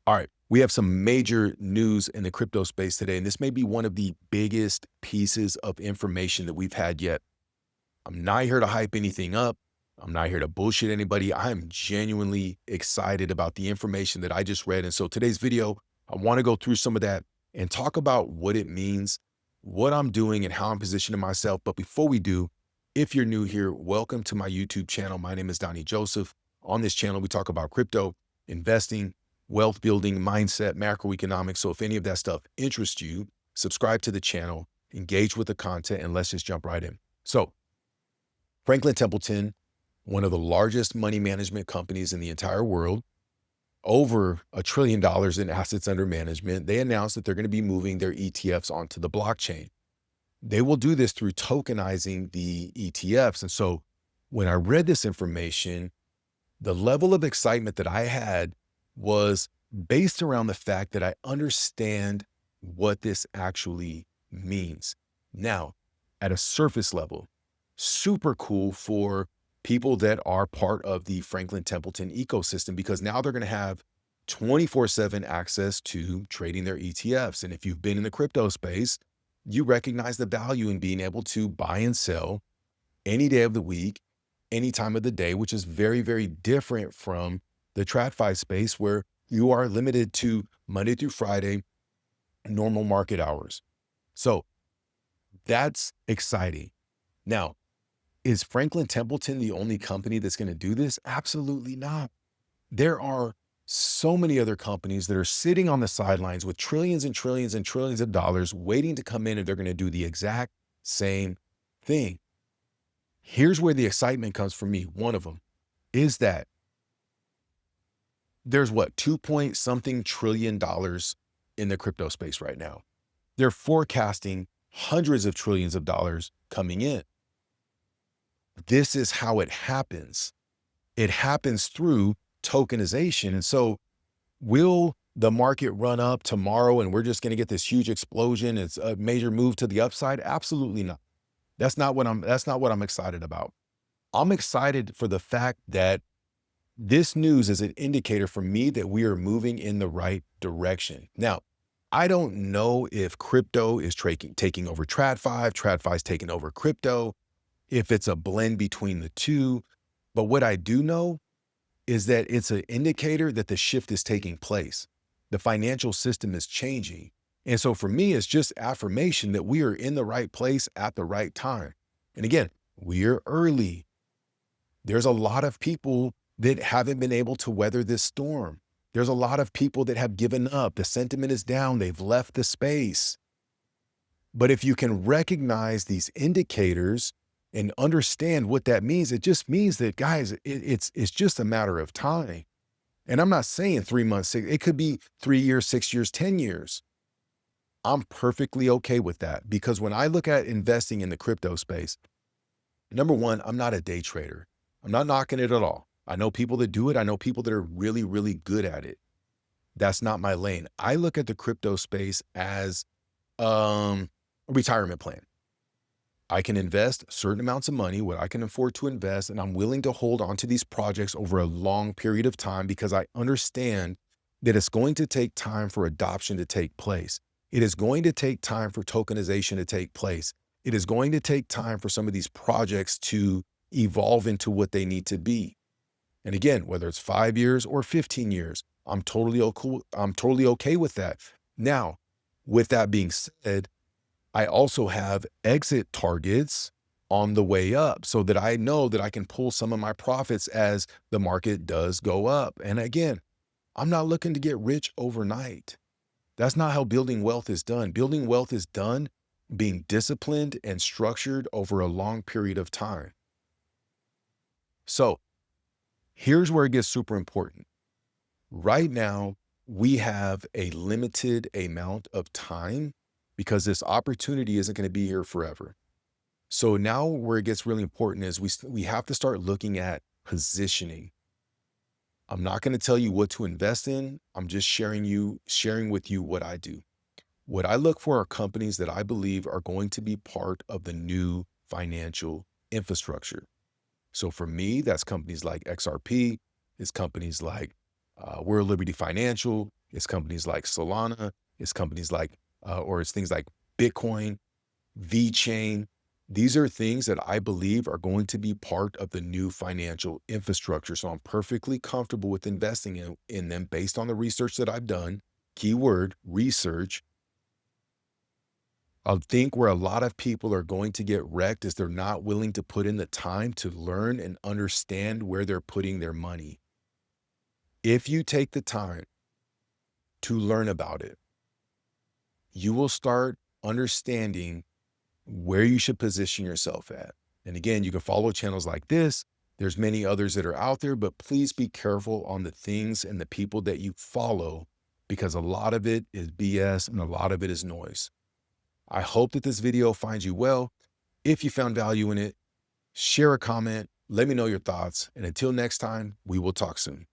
All right, we have some major news in the crypto space today, and this may be one of the biggest pieces of information that we've had yet. I'm not here to hype anything up. I'm not here to bullshit anybody. I'm genuinely excited about the information that I just read. And so today's video, I want to go through some of that and talk about what it means, what I'm doing, and how I'm positioning myself. But before we do, if you're new here, welcome to my YouTube channel. My name is Donnie Joseph. On this channel, we talk about crypto, investing, wealth building, mindset, macroeconomics. So if any of that stuff interests you, subscribe to the channel, engage with the content, and let's just jump right in. So Franklin Templeton, one of the largest money management companies in the entire world, over $1 trillion in assets under management, they announced that they're going to be moving their ETFs onto the blockchain. They will do this through tokenizing the ETFs. And so when I read this information, the level of excitement that I had was based around the fact that I understand what this actually means. Now, at a surface level, super cool for people that are part of the Franklin Templeton ecosystem, because now they're going to have 24/7 access to trading their ETFs. And if you've been in the crypto space, you recognize the value in being able to buy and sell any day of the week, any time of the day, which is very, very different from the TradFi space where you are limited to Monday through Friday, normal market hours. So that's exciting. Now, is Franklin Templeton the only company that's going to do this? Absolutely not. There are so many other companies that are sitting on the sidelines with trillions and trillions and trillions of dollars waiting to come in, and they're going to do the exact same thing. Here's where the excitement comes for me. One of them is that there's what, 2 point something trillion in the crypto space right now. They're forecasting hundreds of trillions of dollars coming in. This is how it happens. It happens through tokenization. And so will the market run up tomorrow and we're just going to get this huge explosion? It's a major move to the upside? Absolutely not. That's not what I'm excited about. I'm excited for the fact that this news is an indicator for me that we are moving in the right direction. Now, I don't know if crypto is taking over TradFi, TradFi's taking over crypto, if it's a blend between the two. But what I do know is that it's an indicator that the shift is taking place. The financial system is changing. And so for me, it's just affirmation that we are in the right place at the right time. And again, we're early. There's a lot of people that haven't been able to weather this storm. There's a lot of people that have given up. The sentiment is down. They've left the space. But if you can recognize these indicators and understand what that means, it just means that, guys, it's just a matter of time. And I'm not saying 3 months, it could be 3 years, 6 years, 10 years. I'm perfectly okay with that, because when I look at investing in the crypto space, number one, I'm not a day trader. I'm not knocking it at all. I know people that do it. I know people that are really, really good at it. That's not my lane. I look at the crypto space as a retirement plan. I can invest certain amounts of money, what I can afford to invest, and I'm willing to hold on to these projects over a long period of time because I understand that it's going to take time for adoption to take place. It is going to take time for tokenization to take place. It is going to take time for some of these projects to evolve into what they need to be. And again, whether it's 5 years or 15 years, I'm totally okay with that. Now, with that being said, I also have exit targets on the way up so that I know that I can pull some of my profits as the market does go up. And again, I'm not looking to get rich overnight. That's not how building wealth is done. Building wealth is done being disciplined and structured over a long period of time. So here's where it gets super important. Right now, we have a limited amount of time because this opportunity isn't going to be here forever. So now where it gets really important is we have to start looking at positioning. I'm not going to tell you what to invest in. I'm just sharing with you what I do. What I look for are companies that I believe are going to be part of the new financial infrastructure. So for me, that's companies like XRP, it's companies like World Liberty Financial, It's companies like Solana. It's companies like, or it's things like Bitcoin, VeChain. These are things that I believe are going to be part of the new financial infrastructure. So I'm perfectly comfortable with investing in them based on the research that I've done. Keyword research. I think where a lot of people are going to get wrecked is they're not willing to put in the time to learn and understand where they're putting their money. If you take the time to learn about it, you will start understanding where you should position yourself at. And again, you can follow channels like this. There's many others that are out there, but please be careful on the things and the people that you follow, because a lot of it is BS and a lot of it is noise. I hope that this video finds you well. If you found value in it, share a comment, let me know your thoughts. And until next time, we will talk soon.